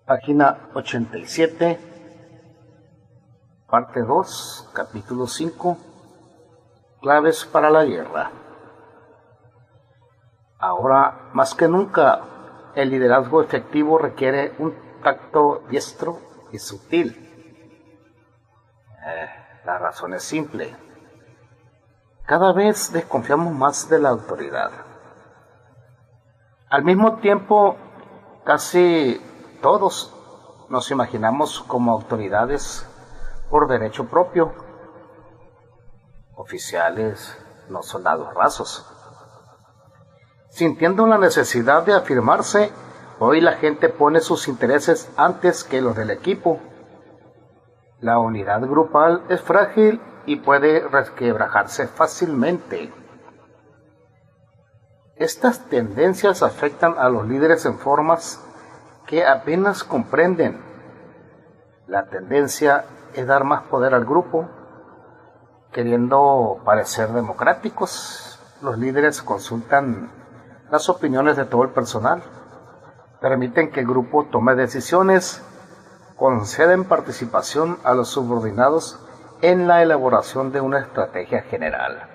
Página 87, parte 2, capítulo 5, claves para la guerra. Ahora, más que nunca, el liderazgo efectivo requiere un tacto diestro y sutil. La razón es simple. Cada vez desconfiamos más de la autoridad. Al mismo tiempo, casi todos nos imaginamos como autoridades por derecho propio, oficiales, no soldados rasos. Sintiendo la necesidad de afirmarse, hoy la gente pone sus intereses antes que los del equipo. La unidad grupal es frágil y puede resquebrajarse fácilmente. Estas tendencias afectan a los líderes en formas que apenas comprenden. La tendencia es dar más poder al grupo. Queriendo parecer democráticos, los líderes consultan las opiniones de todo el personal, permiten que el grupo tome decisiones, conceden participación a los subordinados en la elaboración de una estrategia general.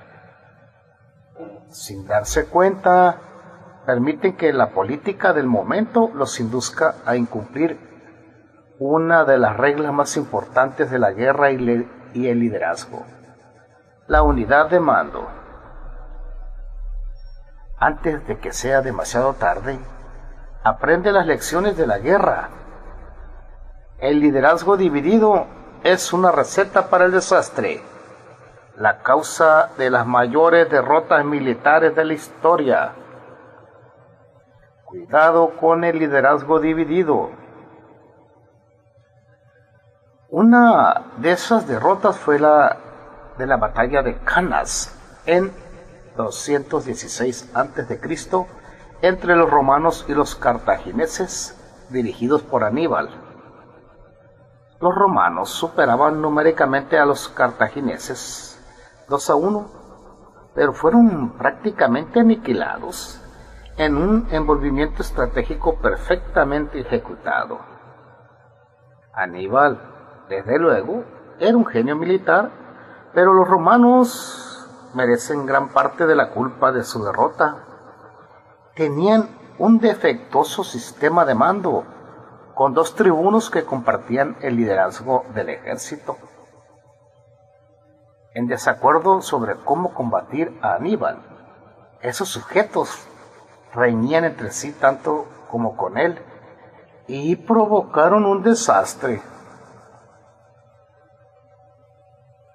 Sin darse cuenta, permiten que la política del momento los induzca a incumplir una de las reglas más importantes de la guerra y el liderazgo: la unidad de mando. Antes de que sea demasiado tarde, aprende las lecciones de la guerra. El liderazgo dividido es una receta para el desastre, la causa de las mayores derrotas militares de la historia. Cuidado con el liderazgo dividido. Una de esas derrotas fue la de la batalla de Cannas en 216 a.C. entre los romanos y los cartagineses, dirigidos por Aníbal. Los romanos superaban numéricamente a los cartagineses 2-1, pero fueron prácticamente aniquilados en un envolvimiento estratégico perfectamente ejecutado. Aníbal, desde luego, era un genio militar, pero los romanos merecen gran parte de la culpa de su derrota. Tenían un defectuoso sistema de mando, con 2 tribunos que compartían el liderazgo del ejército. En desacuerdo sobre cómo combatir a Aníbal, esos sujetos reñían entre sí tanto como con él y provocaron un desastre.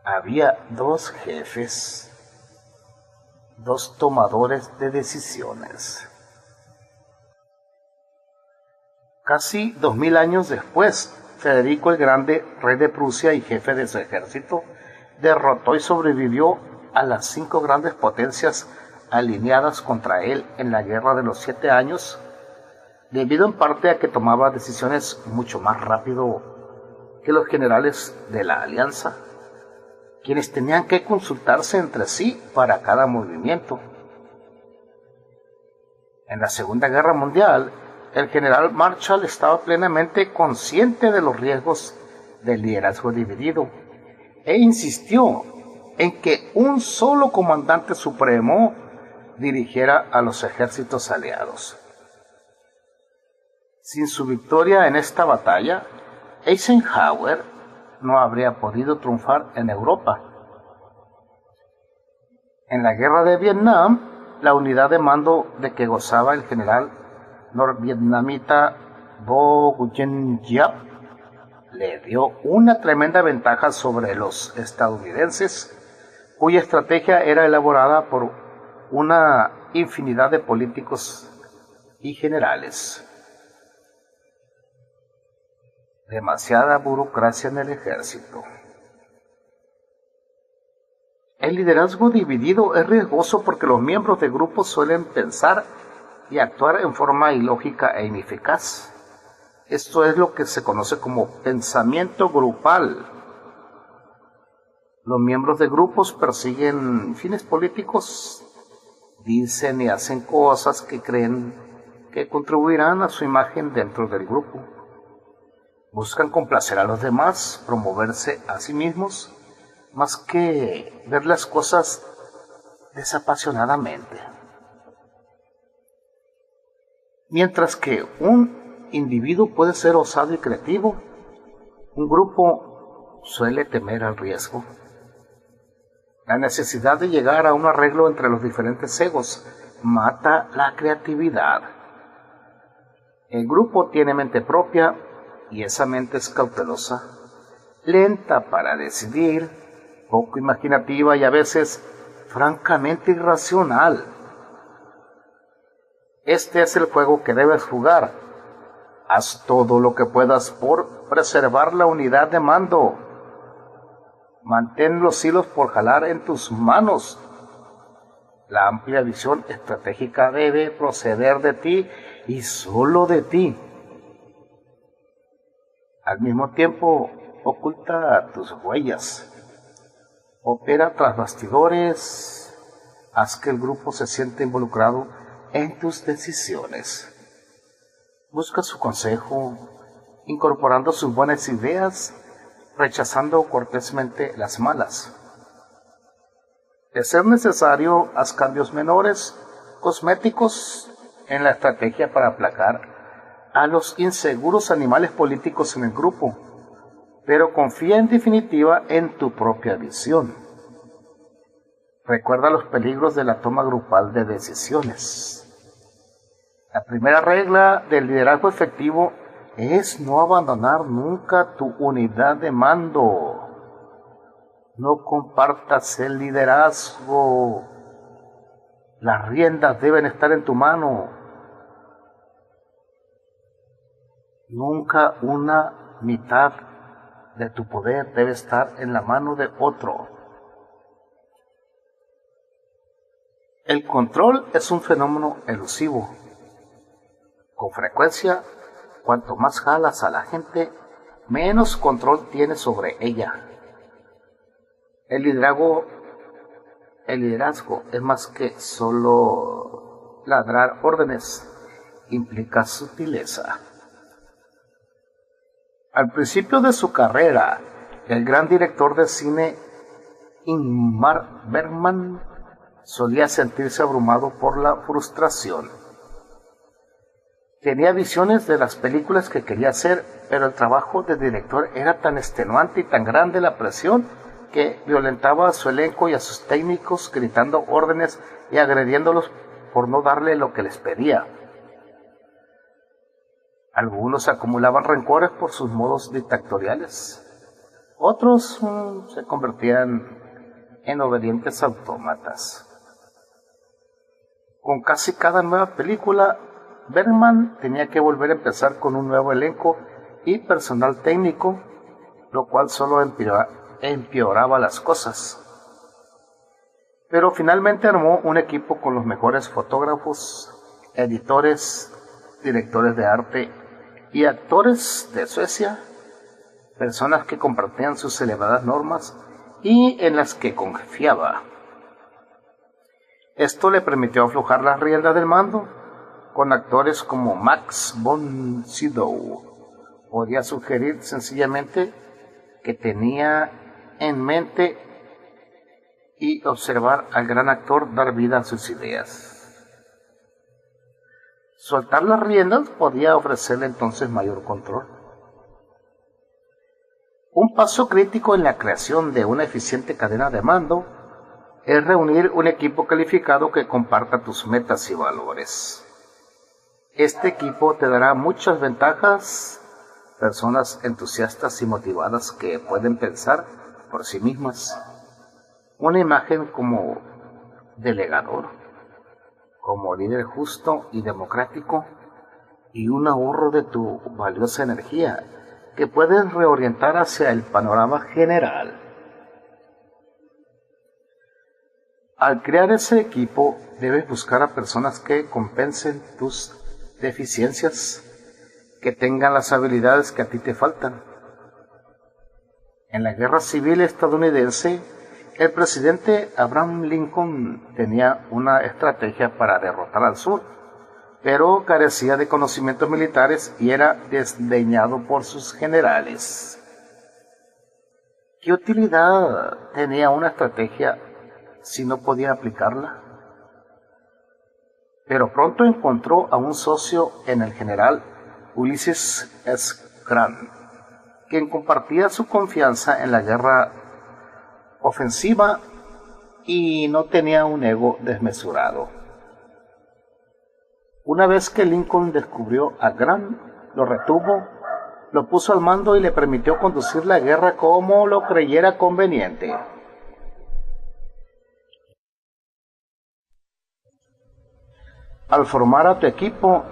Había 2 jefes, 2 tomadores de decisiones. Casi 2000 años después, Federico el Grande, rey de Prusia y jefe de su ejército, derrotó y sobrevivió a las 5 grandes potencias alineadas contra él en la Guerra de los 7 Años, debido en parte a que tomaba decisiones mucho más rápido que los generales de la alianza, quienes tenían que consultarse entre sí para cada movimiento. En la Segunda Guerra Mundial, el general Marshall estaba plenamente consciente de los riesgos del liderazgo dividido e insistió en que un solo comandante supremo dirigiera a los ejércitos aliados. Sin su victoria en esta batalla, Eisenhower no habría podido triunfar en Europa. En la guerra de Vietnam, la unidad de mando de que gozaba el general norvietnamita Vo Nguyen Giap le dio una tremenda ventaja sobre los estadounidenses, cuya estrategia era elaborada por una infinidad de políticos y generales. Demasiada burocracia en el ejército. El liderazgo dividido es riesgoso porque los miembros de grupos suelen pensar y actuar en forma ilógica e ineficaz. Esto es lo que se conoce como pensamiento grupal. Los miembros de grupos persiguen fines políticos, dicen y hacen cosas que creen que contribuirán a su imagen dentro del grupo. Buscan complacer a los demás, promoverse a sí mismos, más que ver las cosas desapasionadamente. Mientras que un individuo puede ser osado y creativo, un grupo suele temer al riesgo. La necesidad de llegar a un arreglo entre los diferentes egos mata la creatividad. El grupo tiene mente propia y esa mente es cautelosa, lenta para decidir, poco imaginativa y a veces francamente irracional. Este es el juego que debes jugar. Haz todo lo que puedas por preservar la unidad de mando. Mantén los hilos por jalar en tus manos. La amplia visión estratégica debe proceder de ti y solo de ti. Al mismo tiempo, oculta tus huellas. Opera tras bastidores. Haz que el grupo se sienta involucrado en tus decisiones. Busca su consejo, incorporando sus buenas ideas, rechazando cortésmente las malas. De ser necesario, haz cambios menores, cosméticos, en la estrategia para aplacar a los inseguros animales políticos en el grupo, pero confía en definitiva en tu propia visión. Recuerda los peligros de la toma grupal de decisiones. La primera regla del liderazgo efectivo es no abandonar nunca tu unidad de mando. No compartas el liderazgo. Las riendas deben estar en tu mano. Nunca una mitad de tu poder debe estar en la mano de otro. El control es un fenómeno elusivo. Con frecuencia, cuanto más jalas a la gente, menos control tienes sobre ella. El liderazgo es más que solo ladrar órdenes, implica sutileza. Al principio de su carrera, el gran director de cine Ingmar Bergman solía sentirse abrumado por la frustración. Tenía visiones de las películas que quería hacer, pero el trabajo de director era tan extenuante y tan grande la presión que violentaba a su elenco y a sus técnicos gritando órdenes y agrediéndolos por no darle lo que les pedía. Algunos acumulaban rencores por sus modos dictatoriales. Otros se convertían en obedientes autómatas. Con casi cada nueva película, Bergman tenía que volver a empezar con un nuevo elenco y personal técnico, lo cual solo empeoraba las cosas. Pero finalmente armó un equipo con los mejores fotógrafos, editores, directores de arte y actores de Suecia, personas que compartían sus elevadas normas y en las que confiaba. Esto le permitió aflojar las riendas del mando con actores como Max von Sydow. Podía sugerir sencillamente que tenía en mente y observar al gran actor dar vida a sus ideas. Soltar las riendas podía ofrecerle entonces mayor control. Un paso crítico en la creación de una eficiente cadena de mando es reunir un equipo calificado que comparta tus metas y valores. Este equipo te dará muchas ventajas, personas entusiastas y motivadas que pueden pensar por sí mismas. Una imagen como delegador, como líder justo y democrático, y un ahorro de tu valiosa energía que puedes reorientar hacia el panorama general. Al crear ese equipo, debes buscar a personas que compensen tus deficiencias, que tengan las habilidades que a ti te faltan. En la Guerra Civil estadounidense, el presidente Abraham Lincoln tenía una estrategia para derrotar al sur, pero carecía de conocimientos militares y era desdeñado por sus generales. ¿Qué utilidad tenía una estrategia si no podía aplicarla? Pero pronto encontró a un socio en el general Ulysses S. Grant, quien compartía su confianza en la guerra ofensiva y no tenía un ego desmesurado. Una vez que Lincoln descubrió a Grant, lo retuvo, lo puso al mando y le permitió conducir la guerra como lo creyera conveniente. Al formar a tu equipo,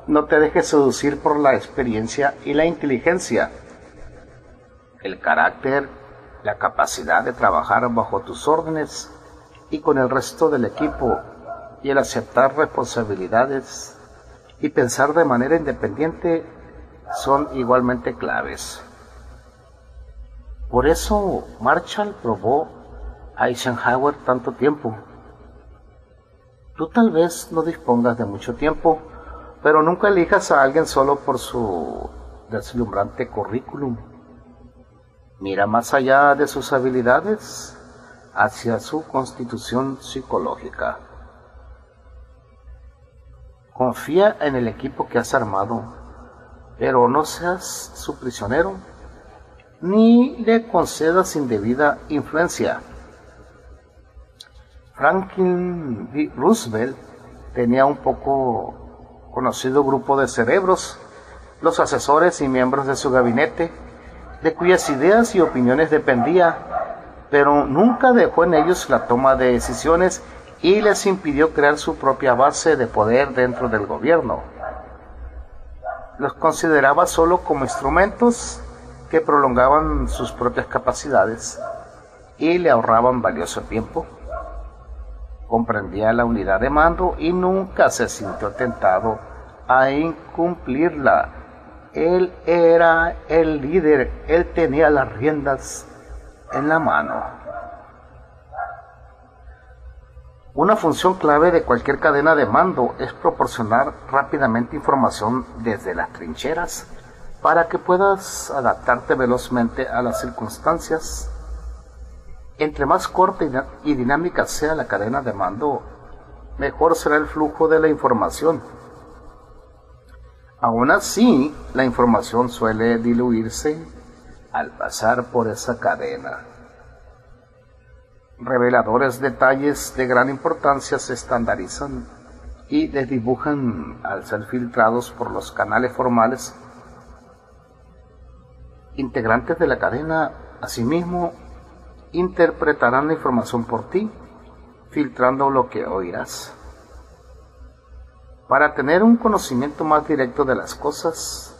no te dejes seducir por la experiencia y la inteligencia. El carácter, la capacidad de trabajar bajo tus órdenes y con el resto del equipo, y el aceptar responsabilidades y pensar de manera independiente son igualmente claves. Por eso Marshall probó a Eisenhower tanto tiempo. Tú tal vez no dispongas de mucho tiempo, pero nunca elijas a alguien solo por su deslumbrante currículum. Mira más allá de sus habilidades hacia su constitución psicológica. Confía en el equipo que has armado, pero no seas su prisionero, ni le concedas indebida influencia. Franklin D. Roosevelt tenía un poco conocido grupo de cerebros, los asesores y miembros de su gabinete, de cuyas ideas y opiniones dependía, pero nunca dejó en ellos la toma de decisiones y les impidió crear su propia base de poder dentro del gobierno. Los consideraba solo como instrumentos que prolongaban sus propias capacidades y le ahorraban valioso tiempo. Comprendía la unidad de mando y nunca se sintió tentado a incumplirla. Él era el líder, él tenía las riendas en la mano. Una función clave de cualquier cadena de mando es proporcionar rápidamente información desde las trincheras para que puedas adaptarte velozmente a las circunstancias. Entre más corta y dinámica sea la cadena de mando, mejor será el flujo de la información. Aún así, la información suele diluirse al pasar por esa cadena. Reveladores detalles de gran importancia se estandarizan y desdibujan al ser filtrados por los canales formales. Integrantes de la cadena, asimismo, interpretarán la información por ti, filtrando lo que oirás. Para tener un conocimiento más directo de las cosas,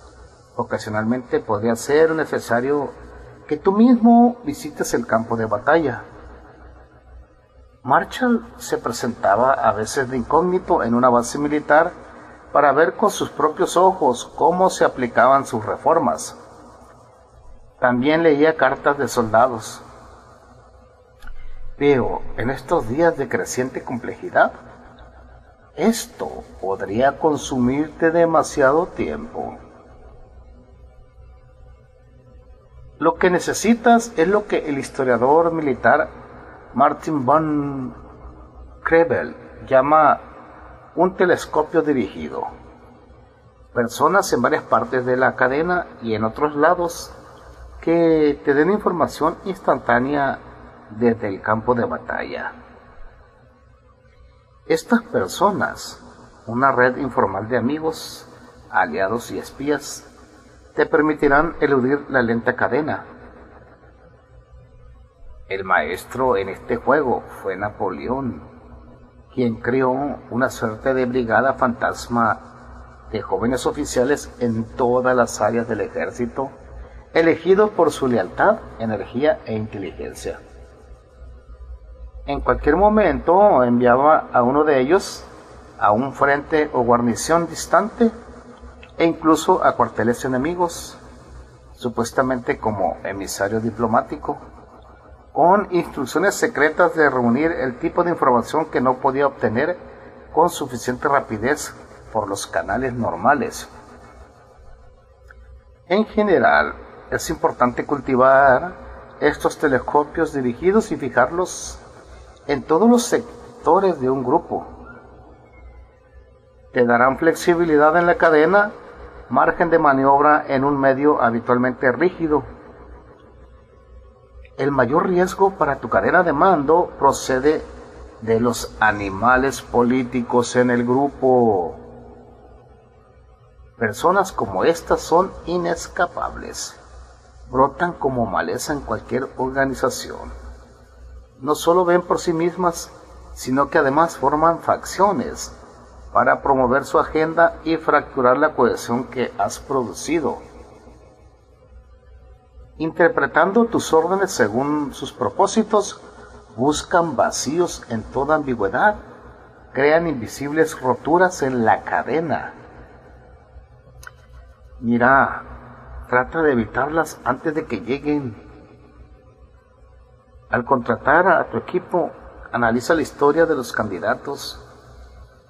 ocasionalmente podría ser necesario que tú mismo visites el campo de batalla. Marshall se presentaba a veces de incógnito en una base militar para ver con sus propios ojos cómo se aplicaban sus reformas. También leía cartas de soldados. Pero en estos días de creciente complejidad, esto podría consumirte demasiado tiempo. Lo que necesitas es lo que el historiador militar Martin von Krebel llama un telescopio dirigido. Personas en varias partes de la cadena y en otros lados que te den información instantánea desde el campo de batalla. Estas personas, una red informal de amigos, aliados y espías, te permitirán eludir la lenta cadena. El maestro en este juego fue Napoleón, quien creó una suerte de brigada fantasma de jóvenes oficiales en todas las áreas del ejército, elegidos por su lealtad, energía e inteligencia. En cualquier momento enviaba a uno de ellos a un frente o guarnición distante e incluso a cuarteles enemigos, supuestamente como emisario diplomático, con instrucciones secretas de reunir el tipo de información que no podía obtener con suficiente rapidez por los canales normales. En general, es importante cultivar estos telescopios dirigidos y fijarlos en todos los sectores de un grupo. Te darán flexibilidad en la cadena, margen de maniobra en un medio habitualmente rígido. El mayor riesgo para tu cadena de mando procede de los animales políticos en el grupo. Personas como estas son inescapables. Brotan como maleza en cualquier organización. No solo ven por sí mismas, sino que además forman facciones para promover su agenda y fracturar la cohesión que has producido. Interpretando tus órdenes según sus propósitos, buscan vacíos en toda ambigüedad, crean invisibles roturas en la cadena. Mira, trata de evitarlas antes de que lleguen. Al contratar a tu equipo, analiza la historia de los candidatos.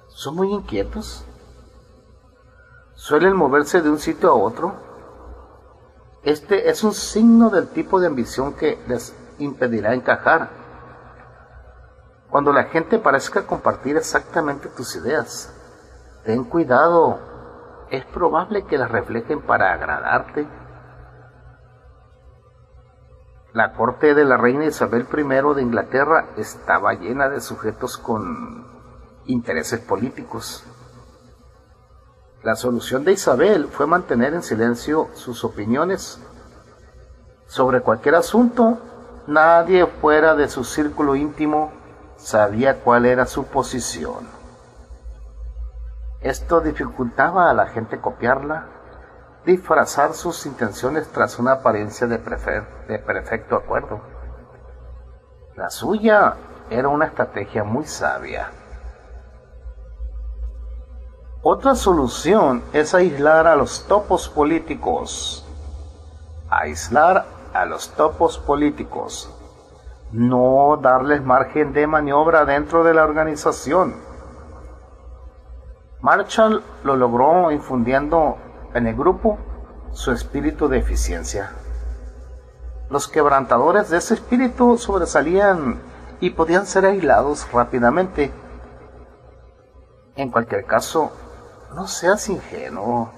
¿Son muy inquietos? ¿Suelen moverse de un sitio a otro? Este es un signo del tipo de ambición que les impedirá encajar. Cuando la gente parezca compartir exactamente tus ideas, ten cuidado. Es probable que las reflejen para agradarte. La corte de la reina Isabel I de Inglaterra estaba llena de sujetos con intereses políticos. La solución de Isabel fue mantener en silencio sus opiniones sobre cualquier asunto. Nadie fuera de su círculo íntimo sabía cuál era su posición. Esto dificultaba a la gente copiarla, disfrazar sus intenciones tras una apariencia de perfecto acuerdo. La suya era una estrategia muy sabia. Otra solución es aislar a los topos políticos. Aislar a los topos políticos. No darles margen de maniobra dentro de la organización. Marshall lo logró infundiendo en el grupo su espíritu de eficiencia. Los quebrantadores de ese espíritu sobresalían y podían ser aislados rápidamente. En cualquier caso, no seas ingenuo.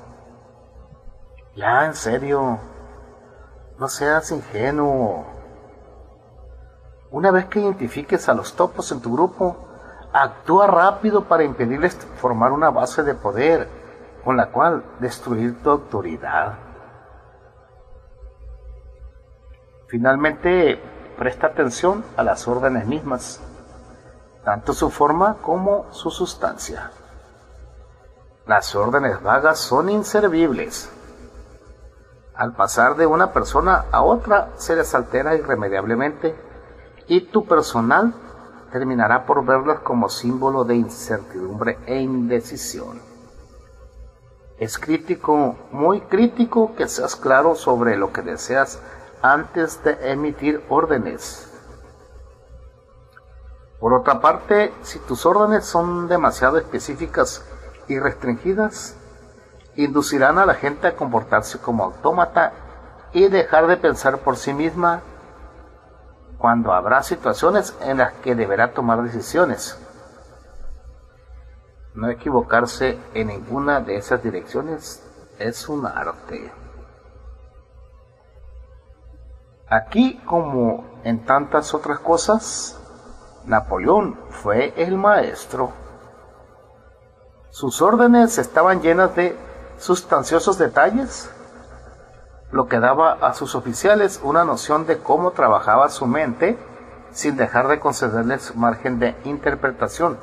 Ya, en serio, no seas ingenuo. Una vez que identifiques a los topos en tu grupo, actúa rápido para impedirles formar una base de poder con la cual destruir tu autoridad. Finalmente, presta atención a las órdenes mismas, tanto su forma como su sustancia. Las órdenes vagas son inservibles. Al pasar de una persona a otra, se les altera irremediablemente y tu personal terminará por verlas como símbolo de incertidumbre e indecisión. Es crítico, muy crítico, que seas claro sobre lo que deseas antes de emitir órdenes. Por otra parte, si tus órdenes son demasiado específicas y restringidas, inducirán a la gente a comportarse como autómata y dejar de pensar por sí misma cuando habrá situaciones en las que deberá tomar decisiones. No equivocarse en ninguna de esas direcciones es un arte. Aquí, como en tantas otras cosas, Napoleón fue el maestro. Sus órdenes estaban llenas de sustanciosos detalles, lo que daba a sus oficiales una noción de cómo trabajaba su mente sin dejar de concederles margen de interpretación.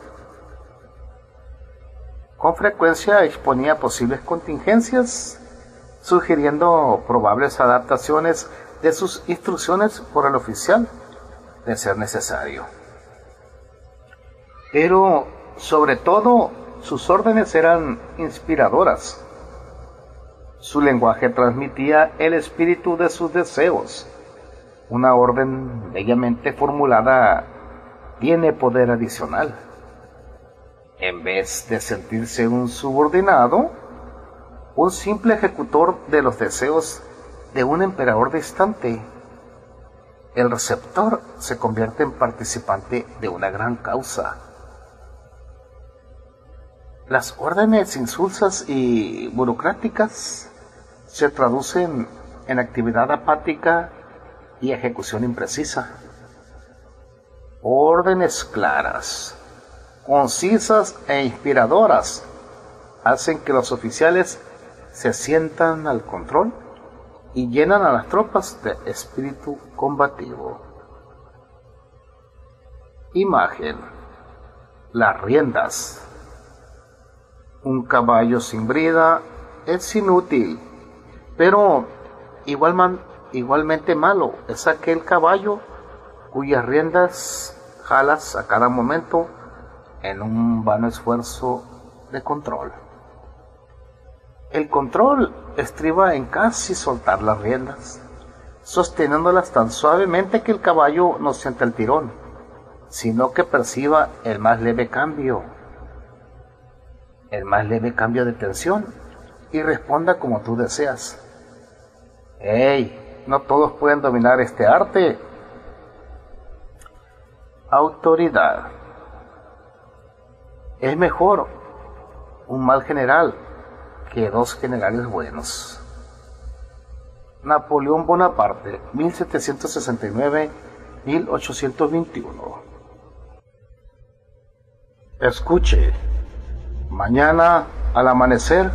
Con frecuencia exponía posibles contingencias, sugiriendo probables adaptaciones de sus instrucciones por el oficial, de ser necesario. Pero, sobre todo, sus órdenes eran inspiradoras. Su lenguaje transmitía el espíritu de sus deseos. Una orden bellamente formulada tiene poder adicional. En vez de sentirse un subordinado, un simple ejecutor de los deseos de un emperador distante, el receptor se convierte en participante de una gran causa. Las órdenes insulsas y burocráticas se traducen en actividad apática y ejecución imprecisa. Órdenes claras, concisas e inspiradoras hacen que los oficiales se sientan al control y llenan a las tropas de espíritu combativo. Imagen: las riendas. Un caballo sin brida es inútil, pero igualmente malo es aquel caballo cuyas riendas jalas a cada momento en un vano esfuerzo de control. El control estriba en casi soltar las riendas, sosteniéndolas tan suavemente que el caballo no sienta el tirón, sino que perciba el más leve cambio de tensión y responda como tú deseas. ¡Ey! No todos pueden dominar este arte. Autoridad. Es mejor un mal general que dos generales buenos. Napoleón Bonaparte, 1769-1821. Escuche, mañana al amanecer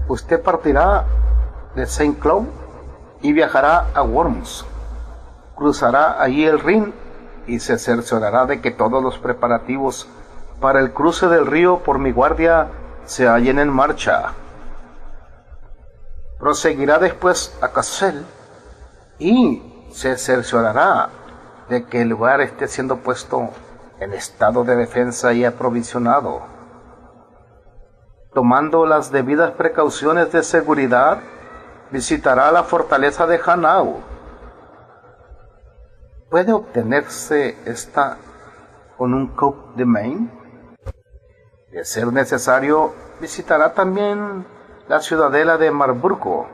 usted partirá de Saint-Cloud y viajará a Worms. Cruzará allí el Rin y se cerciorará de que todos los preparativos para el cruce del río por mi guardia se hallen en marcha. Proseguirá después a Cassel y se cerciorará de que el lugar esté siendo puesto en estado de defensa y aprovisionado. Tomando las debidas precauciones de seguridad, visitará la fortaleza de Hanau. ¿Puede obtenerse esta con un coup de main? De ser necesario, visitará también la ciudadela de Marburgo.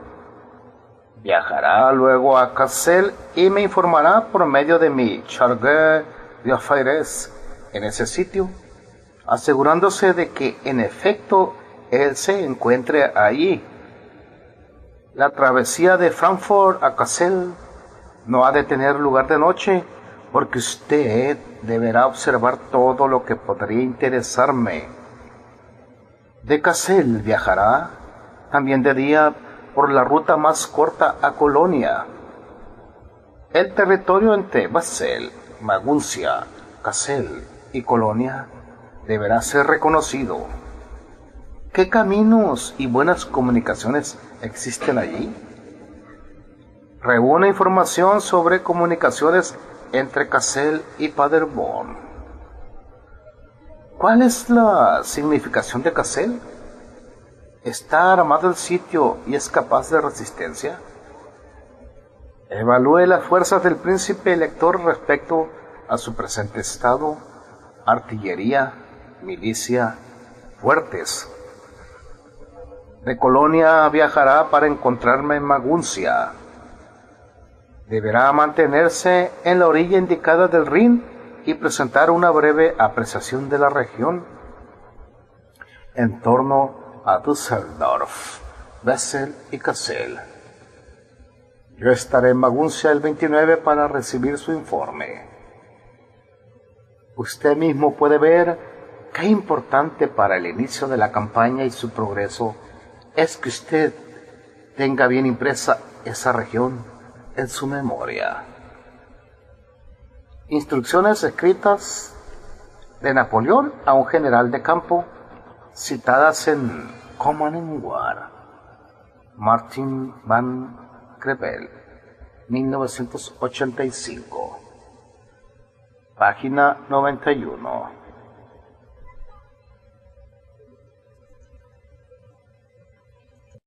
Viajará luego a Cassel y me informará por medio de mi chargé d'affaires en ese sitio, asegurándose de que en efecto él se encuentre allí. La travesía de Frankfurt a Cassel no ha de tener lugar de noche, porque usted deberá observar todo lo que podría interesarme. De Cassel viajará también de día por la ruta más corta a Colonia. El territorio entre Basel, Maguncia, Cassel y Colonia deberá ser reconocido. ¿Qué caminos y buenas comunicaciones existen allí? Reúne información sobre comunicaciones entre Cassel y Paderborn. ¿Cuál es la significación de Cassel? ¿Está armado el sitio y es capaz de resistencia? Evalúe las fuerzas del príncipe elector respecto a su presente estado: artillería, milicia, fuertes. De Colonia viajará para encontrarme en Maguncia. Deberá mantenerse en la orilla indicada del Rin y presentar una breve apreciación de la región en torno a Düsseldorf, Basel y Cassel. Yo estaré en Maguncia el 29 para recibir su informe. Usted mismo puede ver qué importante para el inicio de la campaña y su progreso es que usted tenga bien impresa esa región en su memoria. Instrucciones escritas de Napoleón a un general de campo, citadas en Command in War. Martin van Creveld, 1985. Página 91.